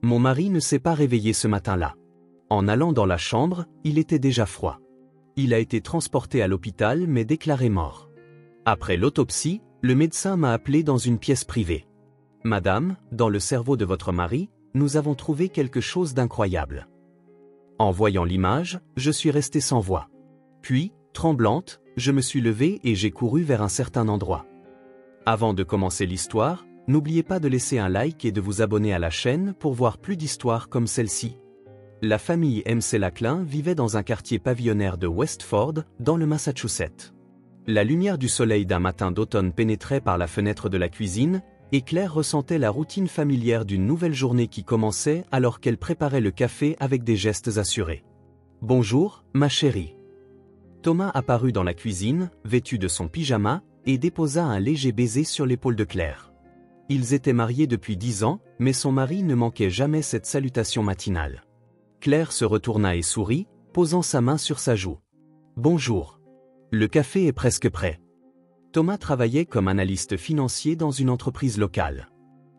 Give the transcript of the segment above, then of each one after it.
Mon mari ne s'est pas réveillé ce matin-là. En allant dans la chambre, il était déjà froid. Il a été transporté à l'hôpital mais déclaré mort. Après l'autopsie, le médecin m'a appelé dans une pièce privée. Madame, dans le cerveau de votre mari, nous avons trouvé quelque chose d'incroyable. En voyant l'image, je suis restée sans voix. Puis, tremblante, je me suis levée et j'ai couru vers un certain endroit. Avant de commencer l'histoire, n'oubliez pas de laisser un like et de vous abonner à la chaîne pour voir plus d'histoires comme celle-ci. La famille MC-Laclin vivait dans un quartier pavillonnaire de Westford, dans le Massachusetts. La lumière du soleil d'un matin d'automne pénétrait par la fenêtre de la cuisine, et Claire ressentait la routine familière d'une nouvelle journée qui commençait alors qu'elle préparait le café avec des gestes assurés. « Bonjour, ma chérie. » Thomas apparut dans la cuisine, vêtu de son pyjama, et déposa un léger baiser sur l'épaule de Claire. Ils étaient mariés depuis 10 ans, mais son mari ne manquait jamais cette salutation matinale. Claire se retourna et sourit, posant sa main sur sa joue. « Bonjour. Le café est presque prêt. » Thomas travaillait comme analyste financier dans une entreprise locale.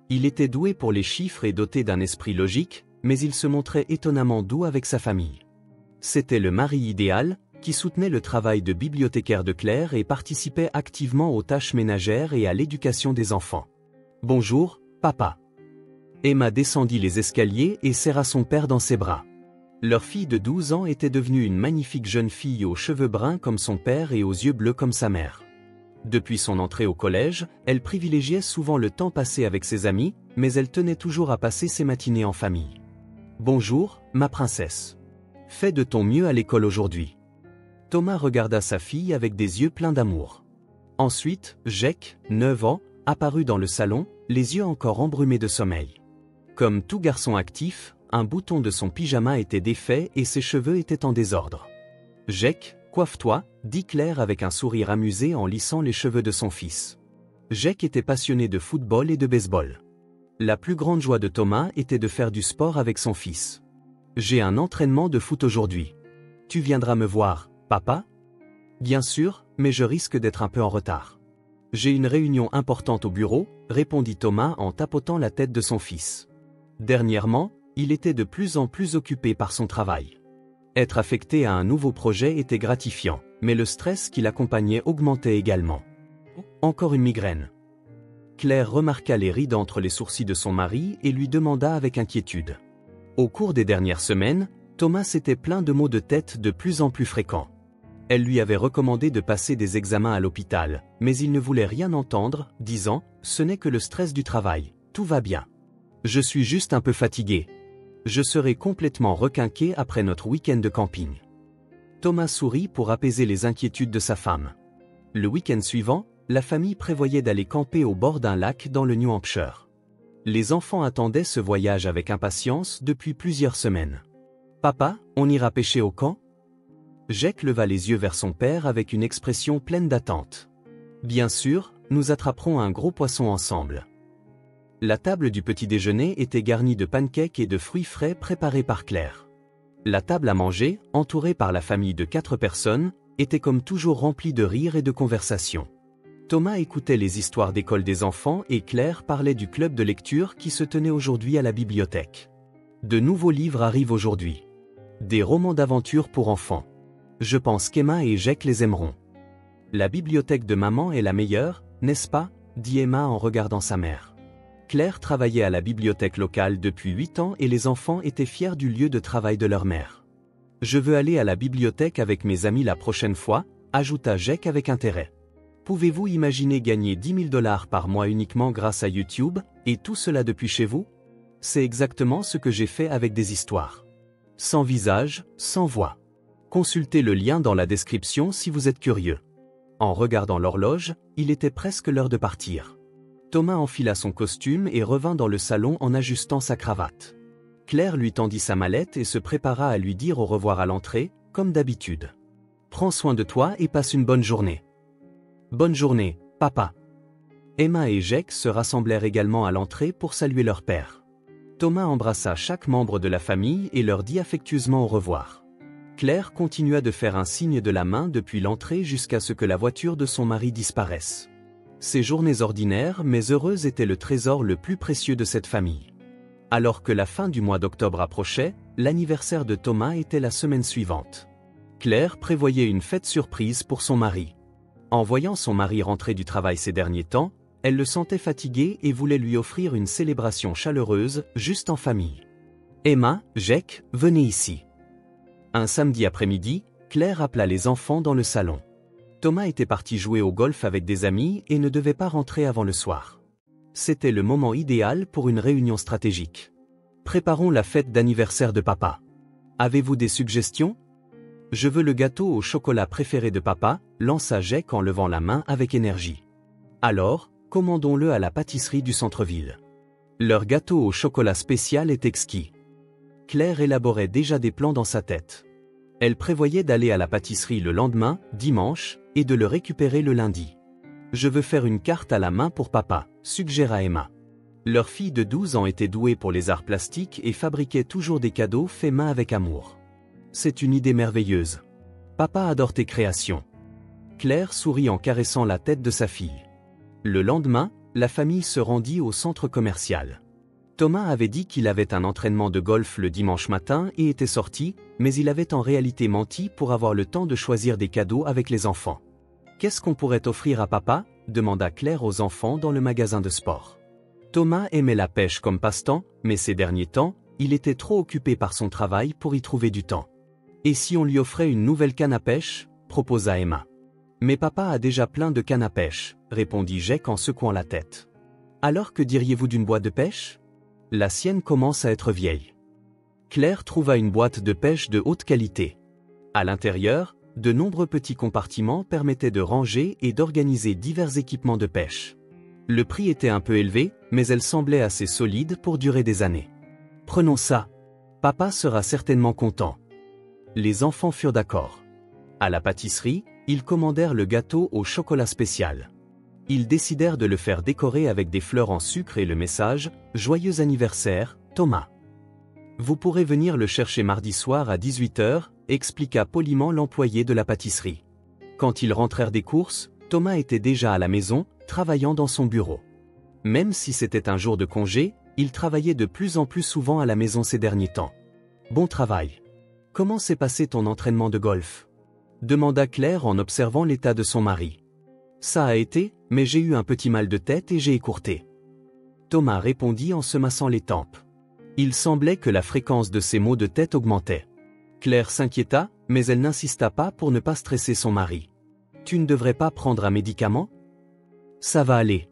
Il était doué pour les chiffres et doté d'un esprit logique, mais il se montrait étonnamment doux avec sa famille. C'était le mari idéal, qui soutenait le travail de bibliothécaire de Claire et participait activement aux tâches ménagères et à l'éducation des enfants. « Bonjour, papa. » Emma descendit les escaliers et serra son père dans ses bras. Leur fille de 12 ans était devenue une magnifique jeune fille aux cheveux bruns comme son père et aux yeux bleus comme sa mère. Depuis son entrée au collège, elle privilégiait souvent le temps passé avec ses amis, mais elle tenait toujours à passer ses matinées en famille. « Bonjour, ma princesse. Fais de ton mieux à l'école aujourd'hui. » Thomas regarda sa fille avec des yeux pleins d'amour. Ensuite, Jake, 9 ans, apparut dans le salon, les yeux encore embrumés de sommeil. Comme tout garçon actif, un bouton de son pyjama était défait et ses cheveux étaient en désordre. « Jake, coiffe-toi, » dit Claire avec un sourire amusé en lissant les cheveux de son fils. Jake était passionné de football et de baseball. La plus grande joie de Thomas était de faire du sport avec son fils. « J'ai un entraînement de foot aujourd'hui. Tu viendras me voir, papa ? » « Bien sûr, mais je risque d'être un peu en retard. »« J'ai une réunion importante au bureau, » répondit Thomas en tapotant la tête de son fils. Dernièrement, il était de plus en plus occupé par son travail. Être affecté à un nouveau projet était gratifiant, mais le stress qui l'accompagnait augmentait également. Encore une migraine. Claire remarqua les rides entre les sourcils de son mari et lui demanda avec inquiétude. Au cours des dernières semaines, Thomas s'était plaint de maux de tête de plus en plus fréquents. Elle lui avait recommandé de passer des examens à l'hôpital, mais il ne voulait rien entendre, disant « Ce n'est que le stress du travail, tout va bien. Je suis juste un peu fatigué. Je serai complètement requinqué après notre week-end de camping. » Thomas sourit pour apaiser les inquiétudes de sa femme. Le week-end suivant, la famille prévoyait d'aller camper au bord d'un lac dans le New Hampshire. Les enfants attendaient ce voyage avec impatience depuis plusieurs semaines. « Papa, on ira pêcher au camp ?» Jake leva les yeux vers son père avec une expression pleine d'attente. « Bien sûr, nous attraperons un gros poisson ensemble. » La table du petit déjeuner était garnie de pancakes et de fruits frais préparés par Claire. La table à manger, entourée par la famille de 4 personnes, était comme toujours remplie de rires et de conversations. Thomas écoutait les histoires d'école des enfants et Claire parlait du club de lecture qui se tenait aujourd'hui à la bibliothèque. De nouveaux livres arrivent aujourd'hui. Des romans d'aventure pour enfants. Je pense qu'Emma et Jake les aimeront. La bibliothèque de maman est la meilleure, n'est-ce pas ? Dit Emma en regardant sa mère. Claire travaillait à la bibliothèque locale depuis 8 ans et les enfants étaient fiers du lieu de travail de leur mère. Je veux aller à la bibliothèque avec mes amis la prochaine fois, ajouta Jake avec intérêt. Pouvez-vous imaginer gagner 10 000 $ par mois uniquement grâce à YouTube, et tout cela depuis chez vous ? C'est exactement ce que j'ai fait avec des histoires. Sans visage, sans voix. Consultez le lien dans la description si vous êtes curieux. En regardant l'horloge, il était presque l'heure de partir. Thomas enfila son costume et revint dans le salon en ajustant sa cravate. Claire lui tendit sa mallette et se prépara à lui dire au revoir à l'entrée, comme d'habitude. « Prends soin de toi et passe une bonne journée. »« Bonne journée, papa. » Emma et Jake se rassemblèrent également à l'entrée pour saluer leur père. Thomas embrassa chaque membre de la famille et leur dit affectueusement au revoir. Claire continua de faire un signe de la main depuis l'entrée jusqu'à ce que la voiture de son mari disparaisse. Ces journées ordinaires mais heureuses étaient le trésor le plus précieux de cette famille. Alors que la fin du mois d'octobre approchait, l'anniversaire de Thomas était la semaine suivante. Claire prévoyait une fête surprise pour son mari. En voyant son mari rentrer du travail ces derniers temps, elle le sentait fatigué et voulait lui offrir une célébration chaleureuse, juste en famille. Emma, Jake, venez ici. Un samedi après-midi, Claire appela les enfants dans le salon. Thomas était parti jouer au golf avec des amis et ne devait pas rentrer avant le soir. C'était le moment idéal pour une réunion stratégique. Préparons la fête d'anniversaire de papa. Avez-vous des suggestions? Je veux le gâteau au chocolat préféré de papa, lança Jake en levant la main avec énergie. Alors, commandons-le à la pâtisserie du centre-ville. Leur gâteau au chocolat spécial est exquis. Claire élaborait déjà des plans dans sa tête. Elle prévoyait d'aller à la pâtisserie le lendemain, dimanche, et de le récupérer le lundi. Je veux faire une carte à la main pour papa, suggéra Emma. Leur fille de 12 ans était douée pour les arts plastiques et fabriquait toujours des cadeaux faits main avec amour. C'est une idée merveilleuse. Papa adore tes créations. Claire sourit en caressant la tête de sa fille. Le lendemain, la famille se rendit au centre commercial. Thomas avait dit qu'il avait un entraînement de golf le dimanche matin et était sorti, mais il avait en réalité menti pour avoir le temps de choisir des cadeaux avec les enfants. Qu'est-ce qu'on pourrait offrir à papa? Demanda Claire aux enfants dans le magasin de sport. Thomas aimait la pêche comme passe-temps, mais ces derniers temps, il était trop occupé par son travail pour y trouver du temps. Et si on lui offrait une nouvelle canne à pêche? Proposa Emma. Mais papa a déjà plein de cannes à pêche, répondit Jake en secouant la tête. Alors que diriez-vous d'une boîte de pêche? La sienne commence à être vieille. Claire trouva une boîte de pêche de haute qualité. À l'intérieur, de nombreux petits compartiments permettaient de ranger et d'organiser divers équipements de pêche. Le prix était un peu élevé, mais elle semblait assez solide pour durer des années. Prenons ça. Papa sera certainement content. Les enfants furent d'accord. À la pâtisserie, ils commandèrent le gâteau au chocolat spécial. Ils décidèrent de le faire décorer avec des fleurs en sucre et le message « Joyeux anniversaire, Thomas ». Vous pourrez venir le chercher mardi soir à 18h, expliqua poliment l'employé de la pâtisserie. Quand ils rentrèrent des courses, Thomas était déjà à la maison, travaillant dans son bureau. Même si c'était un jour de congé, il travaillait de plus en plus souvent à la maison ces derniers temps. Bon travail. Comment s'est passé ton entraînement de golf? Demanda Claire en observant l'état de son mari. Ça a été, mais j'ai eu un petit mal de tête et j'ai écourté. Thomas répondit en se massant les tempes. Il semblait que la fréquence de ses maux de tête augmentait. Claire s'inquiéta, mais elle n'insista pas pour ne pas stresser son mari. Tu ne devrais pas prendre un médicament? Ça va aller.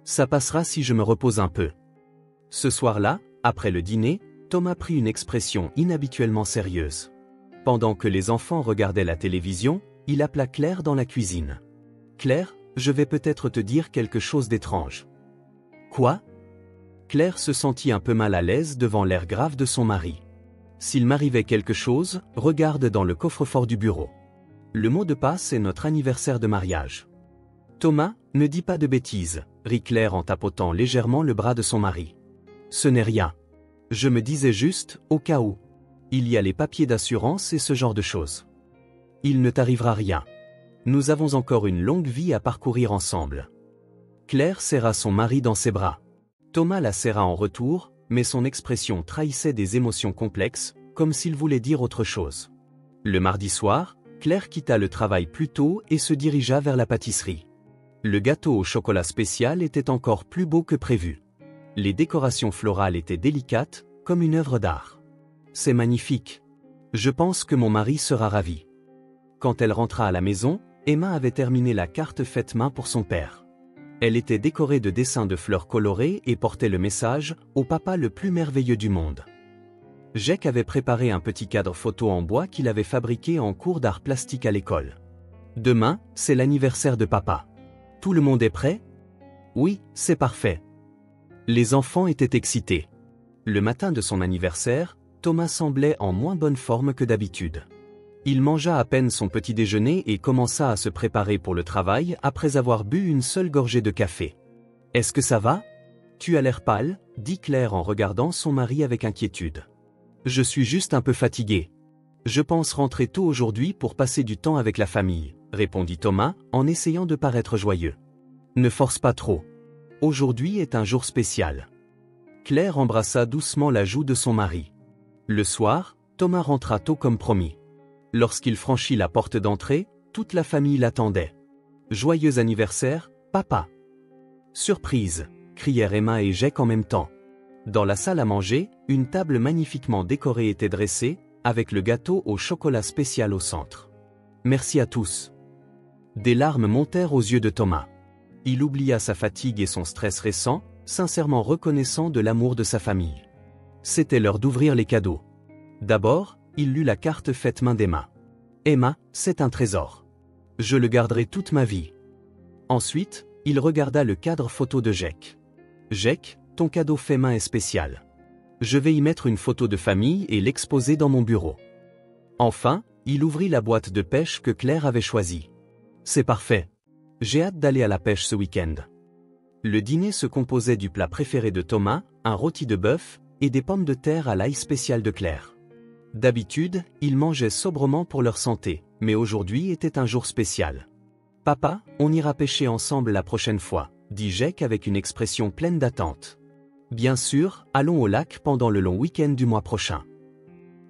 Ça passera si je me repose un peu. Ce soir-là, après le dîner, Thomas prit une expression inhabituellement sérieuse. Pendant que les enfants regardaient la télévision, il appela Claire dans la cuisine. Claire, je vais peut-être te dire quelque chose d'étrange. Quoi? Claire se sentit un peu mal à l'aise devant l'air grave de son mari. S'il m'arrivait quelque chose, regarde dans le coffre-fort du bureau. Le mot de passe est notre anniversaire de mariage. Thomas, ne dis pas de bêtises, rit Claire en tapotant légèrement le bras de son mari. Ce n'est rien. Je me disais juste, au cas où. Il y a les papiers d'assurance et ce genre de choses. Il ne t'arrivera rien. Nous avons encore une longue vie à parcourir ensemble. Claire serra son mari dans ses bras. Thomas la serra en retour, mais son expression trahissait des émotions complexes, comme s'il voulait dire autre chose. Le mardi soir, Claire quitta le travail plus tôt et se dirigea vers la pâtisserie. Le gâteau au chocolat spécial était encore plus beau que prévu. Les décorations florales étaient délicates, comme une œuvre d'art. C'est magnifique. Je pense que mon mari sera ravi. Quand elle rentra à la maison, Emma avait terminé la carte faite main pour son père. Elle était décorée de dessins de fleurs colorées et portait le message « Au papa le plus merveilleux du monde ». Jake avait préparé un petit cadre photo en bois qu'il avait fabriqué en cours d'art plastique à l'école. Demain, c'est l'anniversaire de papa. Tout le monde est prêt? Oui, c'est parfait. Les enfants étaient excités. Le matin de son anniversaire, Thomas semblait en moins bonne forme que d'habitude. Il mangea à peine son petit déjeuner et commença à se préparer pour le travail après avoir bu une seule gorgée de café. « Est-ce que ça va? Tu as l'air pâle, » dit Claire en regardant son mari avec inquiétude. « Je suis juste un peu fatigué. Je pense rentrer tôt aujourd'hui pour passer du temps avec la famille, » répondit Thomas en essayant de paraître joyeux. « Ne force pas trop. Aujourd'hui est un jour spécial. » Claire embrassa doucement la joue de son mari. Le soir, Thomas rentra tôt comme promis. Lorsqu'il franchit la porte d'entrée, toute la famille l'attendait. « Joyeux anniversaire, papa !» « Surprise !» crièrent Emma et Jake en même temps. Dans la salle à manger, une table magnifiquement décorée était dressée, avec le gâteau au chocolat spécial au centre. « Merci à tous !» Des larmes montèrent aux yeux de Thomas. Il oublia sa fatigue et son stress récent, sincèrement reconnaissant de l'amour de sa famille. C'était l'heure d'ouvrir les cadeaux. D'abord, il lut la carte faite main d'Emma. « Emma, c'est un trésor. Je le garderai toute ma vie. » Ensuite, il regarda le cadre photo de Jake. « Jake, ton cadeau fait main est spécial. Je vais y mettre une photo de famille et l'exposer dans mon bureau. » Enfin, il ouvrit la boîte de pêche que Claire avait choisie. « C'est parfait. J'ai hâte d'aller à la pêche ce week-end. » Le dîner se composait du plat préféré de Thomas, un rôti de bœuf, et des pommes de terre à l'ail spécial de Claire. D'habitude, ils mangeaient sobrement pour leur santé, mais aujourd'hui était un jour spécial. « Papa, on ira pêcher ensemble la prochaine fois », dit Jake avec une expression pleine d'attente. « Bien sûr, allons au lac pendant le long week-end du mois prochain. »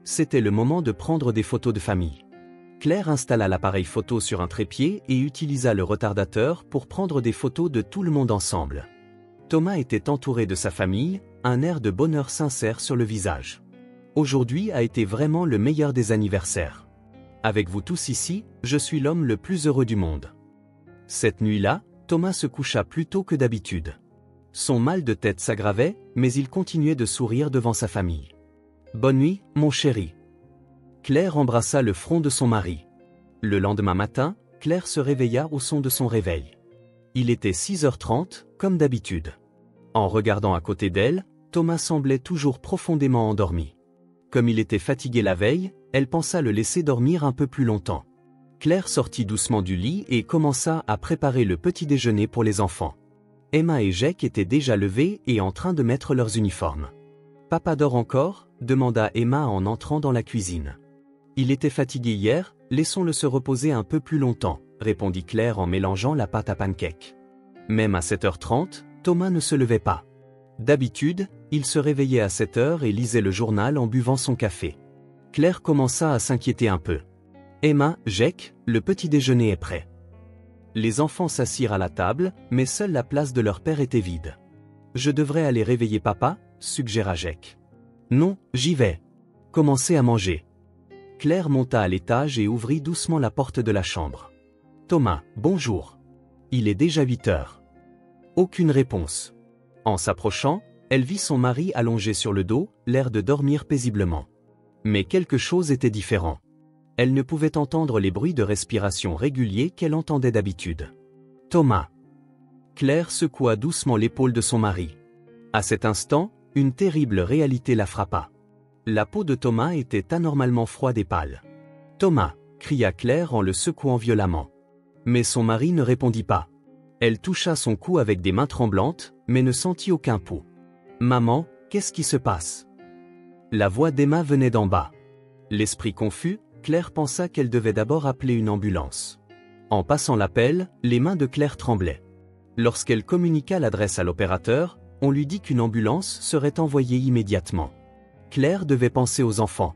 C'était le moment de prendre des photos de famille. Claire installa l'appareil photo sur un trépied et utilisa le retardateur pour prendre des photos de tout le monde ensemble. Thomas était entouré de sa famille, un air de bonheur sincère sur le visage. Aujourd'hui a été vraiment le meilleur des anniversaires. Avec vous tous ici, je suis l'homme le plus heureux du monde. Cette nuit-là, Thomas se coucha plus tôt que d'habitude. Son mal de tête s'aggravait, mais il continuait de sourire devant sa famille. « Bonne nuit, mon chéri. » Claire embrassa le front de son mari. Le lendemain matin, Claire se réveilla au son de son réveil. Il était 6h30, comme d'habitude. En regardant à côté d'elle, Thomas semblait toujours profondément endormi. Comme il était fatigué la veille, elle pensa le laisser dormir un peu plus longtemps. Claire sortit doucement du lit et commença à préparer le petit déjeuner pour les enfants. Emma et Jake étaient déjà levés et en train de mettre leurs uniformes. « Papa dort encore ?» demanda Emma en entrant dans la cuisine. « Il était fatigué hier, laissons-le se reposer un peu plus longtemps », répondit Claire en mélangeant la pâte à pancake. Même à 7h30, Thomas ne se levait pas. D'habitude, il se réveillait à 7h et lisait le journal en buvant son café. Claire commença à s'inquiéter un peu. « Emma, Jake, le petit déjeuner est prêt. » Les enfants s'assirent à la table, mais seule la place de leur père était vide. « Je devrais aller réveiller papa ?» suggéra Jake. « Non, j'y vais. Commencez à manger. » Claire monta à l'étage et ouvrit doucement la porte de la chambre. « Thomas, bonjour. Il est déjà 8h. » Aucune réponse. En s'approchant, elle vit son mari allongé sur le dos, l'air de dormir paisiblement. Mais quelque chose était différent. Elle ne pouvait entendre les bruits de respiration réguliers qu'elle entendait d'habitude. « Thomas !» Claire secoua doucement l'épaule de son mari. À cet instant, une terrible réalité la frappa. La peau de Thomas était anormalement froide et pâle. « Thomas !» cria Claire en le secouant violemment. Mais son mari ne répondit pas. Elle toucha son cou avec des mains tremblantes, mais ne sentit aucun pouls. « Maman, qu'est-ce qui se passe ?» La voix d'Emma venait d'en bas. L'esprit confus, Claire pensa qu'elle devait d'abord appeler une ambulance. En passant l'appel, les mains de Claire tremblaient. Lorsqu'elle communiqua l'adresse à l'opérateur, on lui dit qu'une ambulance serait envoyée immédiatement. Claire devait penser aux enfants.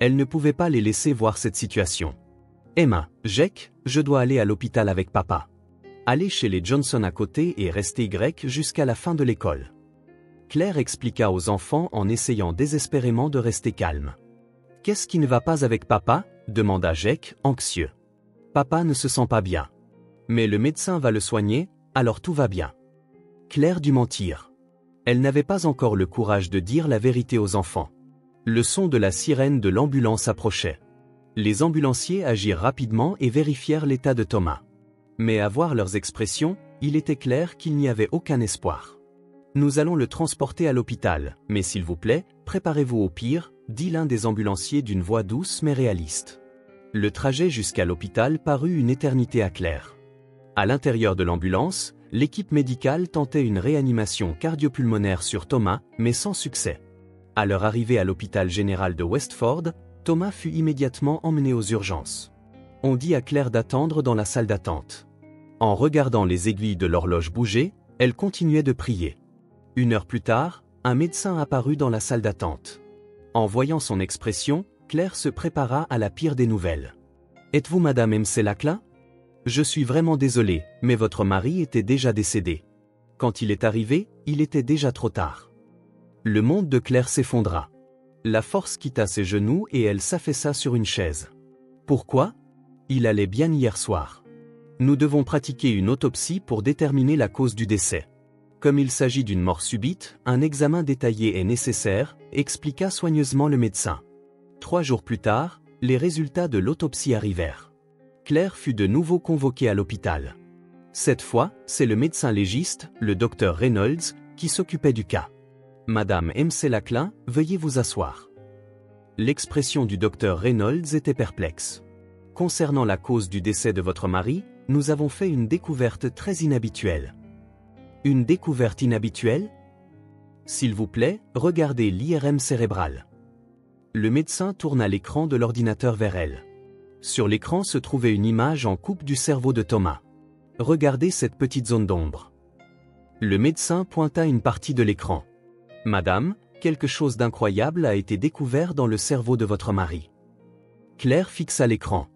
Elle ne pouvait pas les laisser voir cette situation. « Emma, Jake, je dois aller à l'hôpital avec papa. Allez chez les Johnson à côté et restez jusqu'à la fin de l'école. » Claire expliqua aux enfants en essayant désespérément de rester calme. « Qu'est-ce qui ne va pas avec papa ?» demanda Jake, anxieux. « Papa ne se sent pas bien. Mais le médecin va le soigner, alors tout va bien. » Claire dut mentir. Elle n'avait pas encore le courage de dire la vérité aux enfants. Le son de la sirène de l'ambulance approchait. Les ambulanciers agirent rapidement et vérifièrent l'état de Thomas. Mais à voir leurs expressions, il était clair qu'il n'y avait aucun espoir. « Nous allons le transporter à l'hôpital, mais s'il vous plaît, préparez-vous au pire », dit l'un des ambulanciers d'une voix douce mais réaliste. Le trajet jusqu'à l'hôpital parut une éternité à Claire. À l'intérieur de l'ambulance, l'équipe médicale tentait une réanimation cardiopulmonaire sur Thomas, mais sans succès. À leur arrivée à l'hôpital général de Westford, Thomas fut immédiatement emmené aux urgences. On dit à Claire d'attendre dans la salle d'attente. En regardant les aiguilles de l'horloge bouger, elle continuait de prier. 1 heure plus tard, un médecin apparut dans la salle d'attente. En voyant son expression, Claire se prépara à la pire des nouvelles. « Êtes-vous Madame Mselakla ? Je suis vraiment désolé, mais votre mari était déjà décédé. Quand il est arrivé, il était déjà trop tard. » Le monde de Claire s'effondra. La force quitta ses genoux et elle s'affaissa sur une chaise. Pourquoi ? Il allait bien hier soir. Nous devons pratiquer une autopsie pour déterminer la cause du décès. Comme il s'agit d'une mort subite, un examen détaillé est nécessaire, expliqua soigneusement le médecin. 3 jours plus tard, les résultats de l'autopsie arrivèrent. Claire fut de nouveau convoquée à l'hôpital. Cette fois, c'est le médecin légiste, le docteur Reynolds, qui s'occupait du cas. « Madame Mselakla, veuillez vous asseoir. » L'expression du docteur Reynolds était perplexe. « Concernant la cause du décès de votre mari, nous avons fait une découverte très inhabituelle. » « Une découverte inhabituelle ? S'il vous plaît, regardez l'IRM cérébral. » Le médecin tourna l'écran de l'ordinateur vers elle. Sur l'écran se trouvait une image en coupe du cerveau de Thomas. « Regardez cette petite zone d'ombre. » Le médecin pointa une partie de l'écran. « Madame, quelque chose d'incroyable a été découvert dans le cerveau de votre mari. » Claire fixa l'écran.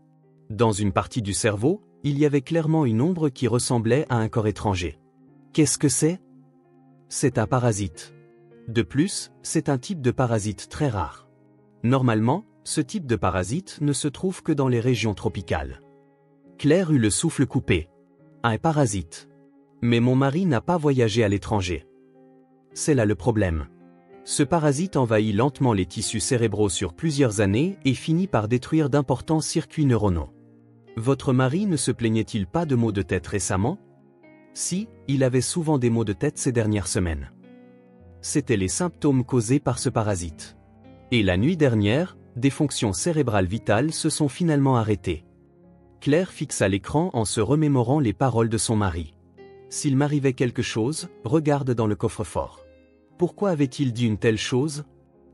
Dans une partie du cerveau, il y avait clairement une ombre qui ressemblait à un corps étranger. Qu'est-ce que c'est ? C'est un parasite. De plus, c'est un type de parasite très rare. Normalement, ce type de parasite ne se trouve que dans les régions tropicales. Claire eut le souffle coupé. Un parasite. Mais mon mari n'a pas voyagé à l'étranger. C'est là le problème. Ce parasite envahit lentement les tissus cérébraux sur plusieurs années et finit par détruire d'importants circuits neuronaux. Votre mari ne se plaignait-il pas de maux de tête récemment ? Si, il avait souvent des maux de tête ces dernières semaines. C'étaient les symptômes causés par ce parasite. Et la nuit dernière, des fonctions cérébrales vitales se sont finalement arrêtées. Claire fixa l'écran en se remémorant les paroles de son mari. « S'il m'arrivait quelque chose, regarde dans le coffre-fort. » Pourquoi avait-il dit une telle chose ?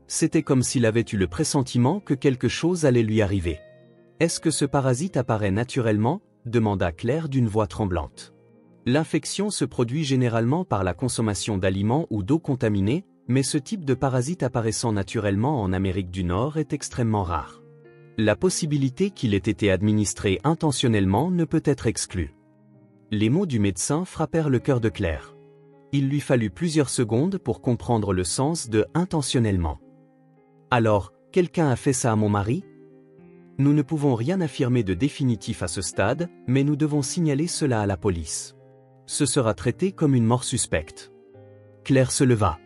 C'était comme s'il avait eu le pressentiment que quelque chose allait lui arriver. « Est-ce que ce parasite apparaît naturellement ? » demanda Claire d'une voix tremblante. L'infection se produit généralement par la consommation d'aliments ou d'eau contaminée, mais ce type de parasite apparaissant naturellement en Amérique du Nord est extrêmement rare. La possibilité qu'il ait été administré intentionnellement ne peut être exclue. Les mots du médecin frappèrent le cœur de Claire. Il lui fallut plusieurs secondes pour comprendre le sens de « intentionnellement ». Alors, quelqu'un a fait ça à mon mari ? Nous ne pouvons rien affirmer de définitif à ce stade, mais nous devons signaler cela à la police. Ce sera traité comme une mort suspecte. Claire se leva.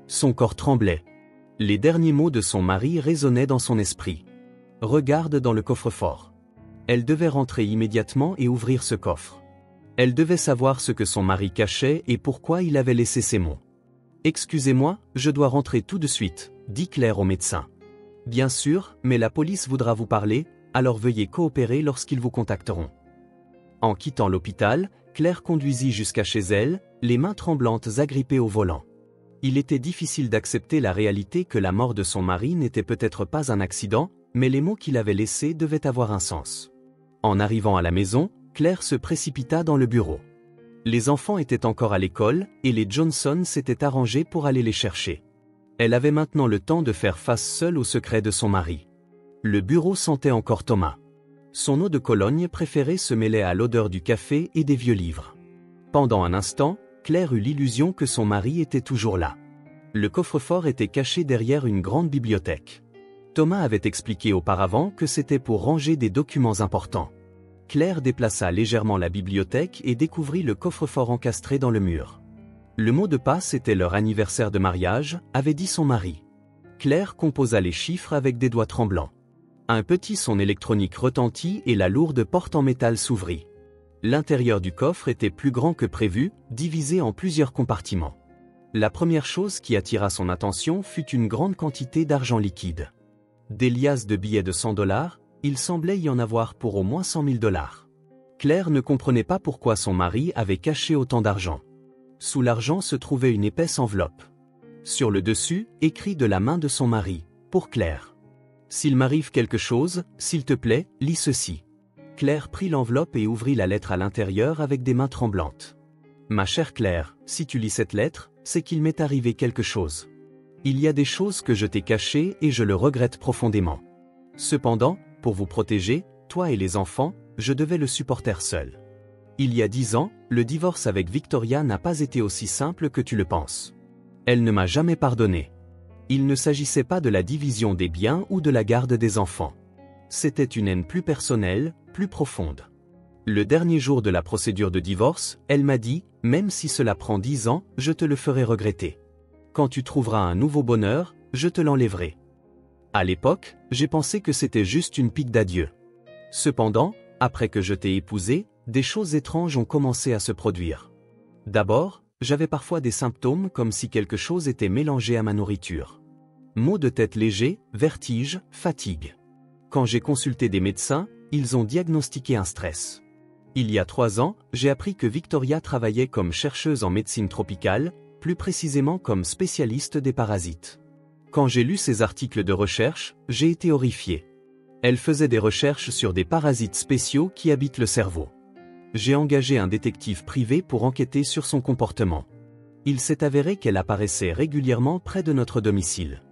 Son corps tremblait. Les derniers mots de son mari résonnaient dans son esprit. « Regarde dans le coffre-fort. » Elle devait rentrer immédiatement et ouvrir ce coffre. Elle devait savoir ce que son mari cachait et pourquoi il avait laissé ces mots. « Excusez-moi, je dois rentrer tout de suite, » dit Claire au médecin. « Bien sûr, mais la police voudra vous parler, alors veuillez coopérer lorsqu'ils vous contacteront. » En quittant l'hôpital, Claire conduisit jusqu'à chez elle, les mains tremblantes agrippées au volant. Il était difficile d'accepter la réalité que la mort de son mari n'était peut-être pas un accident, mais les mots qu'il avait laissés devaient avoir un sens. En arrivant à la maison, Claire se précipita dans le bureau. Les enfants étaient encore à l'école, et les Johnson s'étaient arrangés pour aller les chercher. Elle avait maintenant le temps de faire face seule au secret de son mari. Le bureau sentait encore Thomas. Son eau de Cologne préférée se mêlait à l'odeur du café et des vieux livres. Pendant un instant, Claire eut l'illusion que son mari était toujours là. Le coffre-fort était caché derrière une grande bibliothèque. Thomas avait expliqué auparavant que c'était pour ranger des documents importants. Claire déplaça légèrement la bibliothèque et découvrit le coffre-fort encastré dans le mur. Le mot de passe était leur anniversaire de mariage, avait dit son mari. Claire composa les chiffres avec des doigts tremblants. Un petit son électronique retentit et la lourde porte en métal s'ouvrit. L'intérieur du coffre était plus grand que prévu, divisé en plusieurs compartiments. La première chose qui attira son attention fut une grande quantité d'argent liquide. Des liasses de billets de $100, il semblait y en avoir pour au moins $100 000. Claire ne comprenait pas pourquoi son mari avait caché autant d'argent. Sous l'argent se trouvait une épaisse enveloppe. Sur le dessus, écrit de la main de son mari, pour Claire. « S'il m'arrive quelque chose, s'il te plaît, lis ceci. » Claire prit l'enveloppe et ouvrit la lettre à l'intérieur avec des mains tremblantes. « Ma chère Claire, si tu lis cette lettre, c'est qu'il m'est arrivé quelque chose. Il y a des choses que je t'ai cachées et je le regrette profondément. Cependant, pour vous protéger, toi et les enfants, je devais le supporter seul. Il y a 10 ans, le divorce avec Victoria n'a pas été aussi simple que tu le penses. Elle ne m'a jamais pardonné. Il ne s'agissait pas de la division des biens ou de la garde des enfants. C'était une haine plus personnelle, plus profonde. Le dernier jour de la procédure de divorce, elle m'a dit, même si cela prend 10 ans, je te le ferai regretter. Quand tu trouveras un nouveau bonheur, je te l'enlèverai. À l'époque, j'ai pensé que c'était juste une pique d'adieu. Cependant, après que je t'ai épousé, des choses étranges ont commencé à se produire. D'abord, j'avais parfois des symptômes comme si quelque chose était mélangé à ma nourriture. Maux de tête légers, vertiges, fatigue. Quand j'ai consulté des médecins, ils ont diagnostiqué un stress. Il y a 3 ans, j'ai appris que Victoria travaillait comme chercheuse en médecine tropicale, plus précisément comme spécialiste des parasites. Quand j'ai lu ces articles de recherche, j'ai été horrifié. Elle faisait des recherches sur des parasites spéciaux qui habitent le cerveau. J'ai engagé un détective privé pour enquêter sur son comportement. Il s'est avéré qu'elle apparaissait régulièrement près de notre domicile.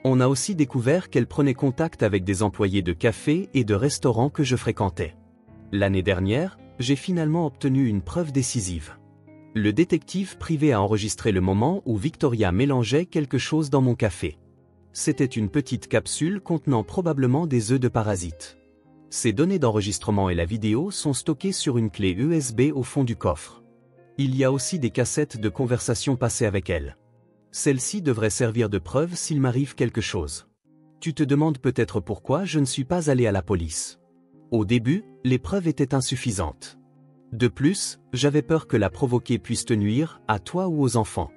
On a aussi découvert qu'elle prenait contact avec des employés de cafés et de restaurants que je fréquentais. L'année dernière, j'ai finalement obtenu une preuve décisive. Le détective privé a enregistré le moment où Victoria mélangeait quelque chose dans mon café. C'était une petite capsule contenant probablement des œufs de parasites. Ces données d'enregistrement et la vidéo sont stockées sur une clé USB au fond du coffre. Il y a aussi des cassettes de conversations passées avec elle. Celles-ci devraient servir de preuve s'il m'arrive quelque chose. Tu te demandes peut-être pourquoi je ne suis pas allé à la police. Au début, les preuves étaient insuffisantes. De plus, j'avais peur que la provoquer puisse te nuire, à toi ou aux enfants.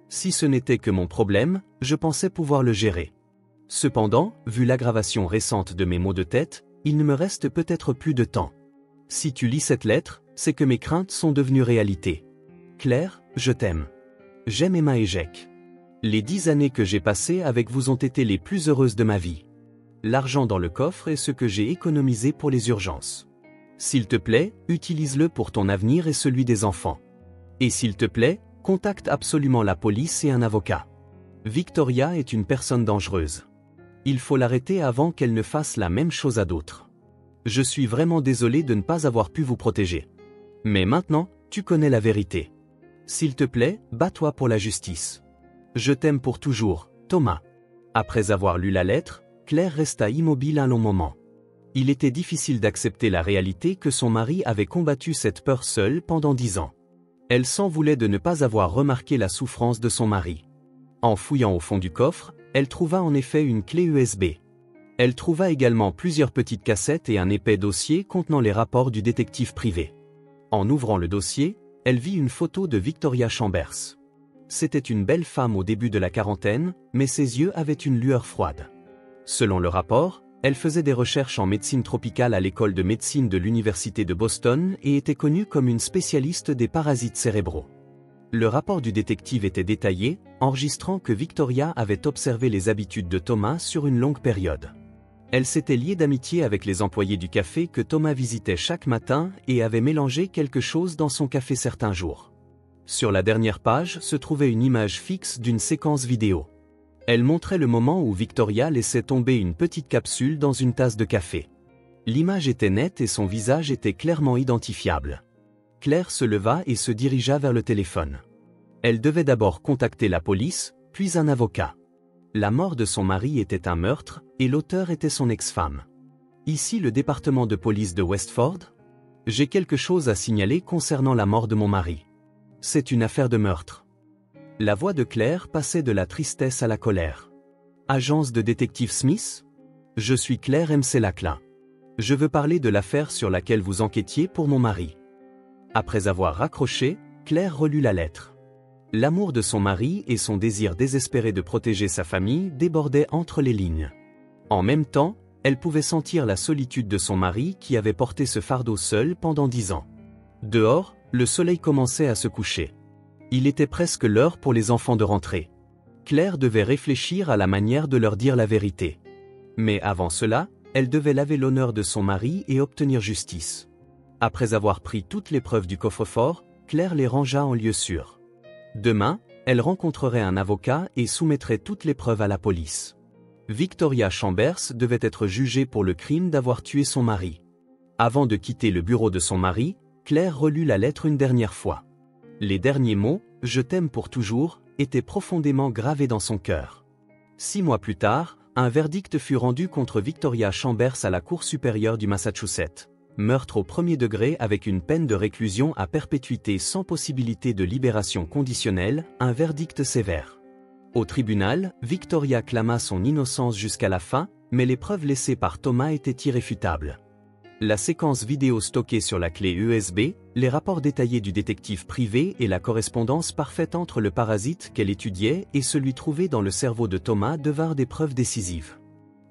Si ce n'était que mon problème, je pensais pouvoir le gérer. Cependant, vu l'aggravation récente de mes maux de tête, il ne me reste peut-être plus de temps. Si tu lis cette lettre, c'est que mes craintes sont devenues réalité. Claire, je t'aime. J'aime Emma et Jack. Les 10 années que j'ai passées avec vous ont été les plus heureuses de ma vie. L'argent dans le coffre est ce que j'ai économisé pour les urgences. S'il te plaît, utilise-le pour ton avenir et celui des enfants. Et s'il te plaît, contacte absolument la police et un avocat. Victoria est une personne dangereuse. Il faut l'arrêter avant qu'elle ne fasse la même chose à d'autres. Je suis vraiment désolé de ne pas avoir pu vous protéger. Mais maintenant, tu connais la vérité. S'il te plaît, bats-toi pour la justice. Je t'aime pour toujours, Thomas. Après avoir lu la lettre, Claire resta immobile un long moment. Il était difficile d'accepter la réalité que son mari avait combattu cette peur seule pendant 10 ans. Elle s'en voulait de ne pas avoir remarqué la souffrance de son mari. En fouillant au fond du coffre, elle trouva en effet une clé USB. Elle trouva également plusieurs petites cassettes et un épais dossier contenant les rapports du détective privé. En ouvrant le dossier, elle vit une photo de Victoria Chambers. C'était une belle femme au début de la quarantaine, mais ses yeux avaient une lueur froide. Selon le rapport, elle faisait des recherches en médecine tropicale à l'école de médecine de l'Université de Boston et était connue comme une spécialiste des parasites cérébraux. Le rapport du détective était détaillé, enregistrant que Victoria avait observé les habitudes de Thomas sur une longue période. Elle s'était liée d'amitié avec les employés du café que Thomas visitait chaque matin et avait mélangé quelque chose dans son café certains jours. Sur la dernière page se trouvait une image fixe d'une séquence vidéo. Elle montrait le moment où Victoria laissait tomber une petite capsule dans une tasse de café. L'image était nette et son visage était clairement identifiable. Claire se leva et se dirigea vers le téléphone. Elle devait d'abord contacter la police, puis un avocat. La mort de son mari était un meurtre, et l'auteur était son ex-femme. Ici le département de police de Westford. J'ai quelque chose à signaler concernant la mort de mon mari. C'est une affaire de meurtre. La voix de Claire passait de la tristesse à la colère. Agence de détective Smith? Je suis Claire Laclin. Je veux parler de l'affaire sur laquelle vous enquêtiez pour mon mari. Après avoir raccroché, Claire relut la lettre. L'amour de son mari et son désir désespéré de protéger sa famille débordaient entre les lignes. En même temps, elle pouvait sentir la solitude de son mari qui avait porté ce fardeau seul pendant 10 ans. Dehors, le soleil commençait à se coucher. Il était presque l'heure pour les enfants de rentrer. Claire devait réfléchir à la manière de leur dire la vérité. Mais avant cela, elle devait laver l'honneur de son mari et obtenir justice. Après avoir pris toutes les preuves du coffre-fort, Claire les rangea en lieu sûr. Demain, Elle rencontrerait un avocat et soumettrait toutes les preuves à la police. Victoria Chambers devait être jugée pour le crime d'avoir tué son mari. Avant de quitter le bureau de son mari, Claire relut la lettre une dernière fois. Les derniers mots, « Je t'aime pour toujours », étaient profondément gravés dans son cœur. 6 mois plus tard, un verdict fut rendu contre Victoria Chambers à la Cour supérieure du Massachusetts. Meurtre au premier degré avec une peine de réclusion à perpétuité sans possibilité de libération conditionnelle, un verdict sévère. Au tribunal, Victoria clama son innocence jusqu'à la fin, mais les preuves laissées par Thomas étaient irréfutables. La séquence vidéo stockée sur la clé USB, les rapports détaillés du détective privé et la correspondance parfaite entre le parasite qu'elle étudiait et celui trouvé dans le cerveau de Thomas devinrent des preuves décisives.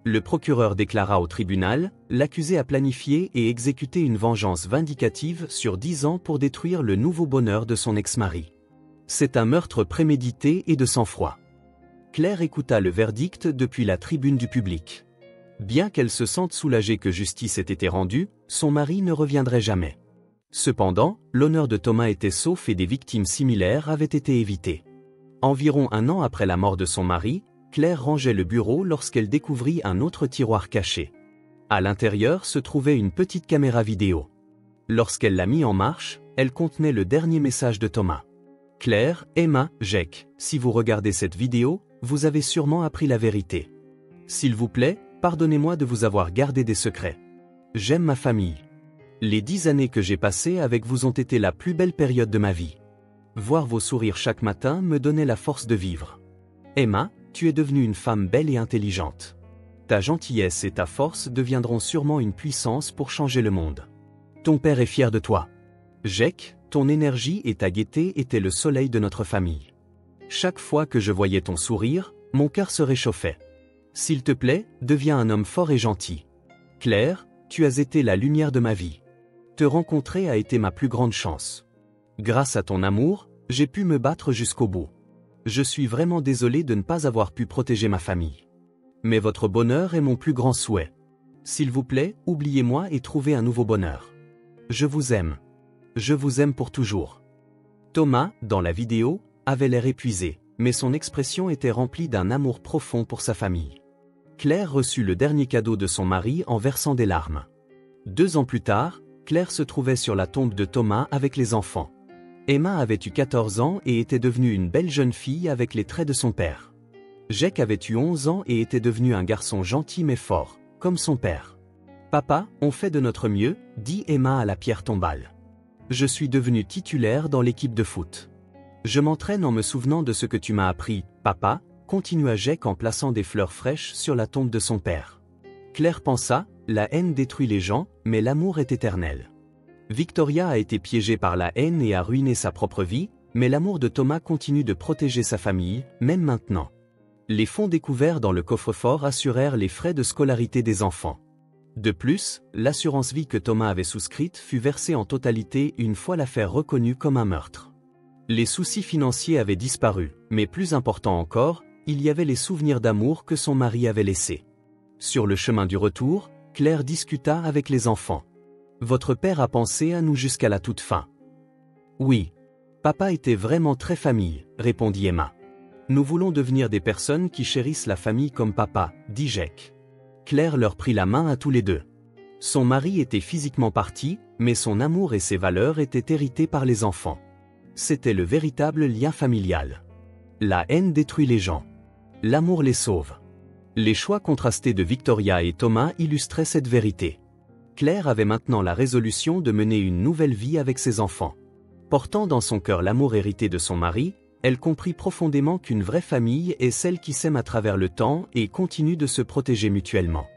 Le procureur déclara au tribunal, l'accusé a planifié et exécuté une vengeance vindicative sur 10 ans pour détruire le nouveau bonheur de son ex-mari. C'est un meurtre prémédité et de sang-froid. Claire écouta le verdict depuis la tribune du public. Bien qu'elle se sente soulagée que justice ait été rendue, son mari ne reviendrait jamais. Cependant, l'honneur de Thomas était sauf et des victimes similaires avaient été évitées. Environ 1 an après la mort de son mari, Claire rangeait le bureau lorsqu'elle découvrit un autre tiroir caché. À l'intérieur se trouvait une petite caméra vidéo. Lorsqu'elle l'a mis en marche, elle contenait le dernier message de Thomas. « Claire, Emma, Jake, si vous regardez cette vidéo, vous avez sûrement appris la vérité. S'il vous plaît, pardonnez-moi de vous avoir gardé des secrets. J'aime ma famille. Les 10 années que j'ai passées avec vous ont été la plus belle période de ma vie. Voir vos sourires chaque matin me donnait la force de vivre. Emma, tu es devenue une femme belle et intelligente. Ta gentillesse et ta force deviendront sûrement une puissance pour changer le monde. Ton père est fier de toi. Jake, ton énergie et ta gaieté étaient le soleil de notre famille. Chaque fois que je voyais ton sourire, mon cœur se réchauffait. S'il te plaît, deviens un homme fort et gentil. Claire, tu as été la lumière de ma vie. Te rencontrer a été ma plus grande chance. Grâce à ton amour, j'ai pu me battre jusqu'au bout. Je suis vraiment désolé de ne pas avoir pu protéger ma famille. Mais votre bonheur est mon plus grand souhait. S'il vous plaît, oubliez-moi et trouvez un nouveau bonheur. Je vous aime. Je vous aime pour toujours. Thomas, dans la vidéo, avait l'air épuisé, mais son expression était remplie d'un amour profond pour sa famille. Claire reçut le dernier cadeau de son mari en versant des larmes. 2 ans plus tard, Claire se trouvait sur la tombe de Thomas avec les enfants. Emma avait eu 14 ans et était devenue une belle jeune fille avec les traits de son père. Jake avait eu 11 ans et était devenu un garçon gentil mais fort, comme son père. « Papa, on fait de notre mieux », dit Emma à la pierre tombale. « Je suis devenue titulaire dans l'équipe de foot. Je m'entraîne en me souvenant de ce que tu m'as appris, papa », continua Jake en plaçant des fleurs fraîches sur la tombe de son père. Claire pensa, la haine détruit les gens, mais l'amour est éternel. Victoria a été piégée par la haine et a ruiné sa propre vie, mais l'amour de Thomas continue de protéger sa famille, même maintenant. Les fonds découverts dans le coffre-fort assurèrent les frais de scolarité des enfants. De plus, l'assurance vie que Thomas avait souscrite fut versée en totalité une fois l'affaire reconnue comme un meurtre. Les soucis financiers avaient disparu, mais plus important encore, il y avait les souvenirs d'amour que son mari avait laissés. Sur le chemin du retour, Claire discuta avec les enfants. « Votre père a pensé à nous jusqu'à la toute fin. »« Oui. Papa était vraiment très famille, » répondit Emma. « Nous voulons devenir des personnes qui chérissent la famille comme papa, » dit Jake. Claire leur prit la main à tous les deux. Son mari était physiquement parti, mais son amour et ses valeurs étaient hérités par les enfants. C'était le véritable lien familial. La haine détruit les gens. L'amour les sauve. Les choix contrastés de Victoria et Thomas illustraient cette vérité. Claire avait maintenant la résolution de mener une nouvelle vie avec ses enfants. Portant dans son cœur l'amour hérité de son mari, elle comprit profondément qu'une vraie famille est celle qui s'aime à travers le temps et continue de se protéger mutuellement.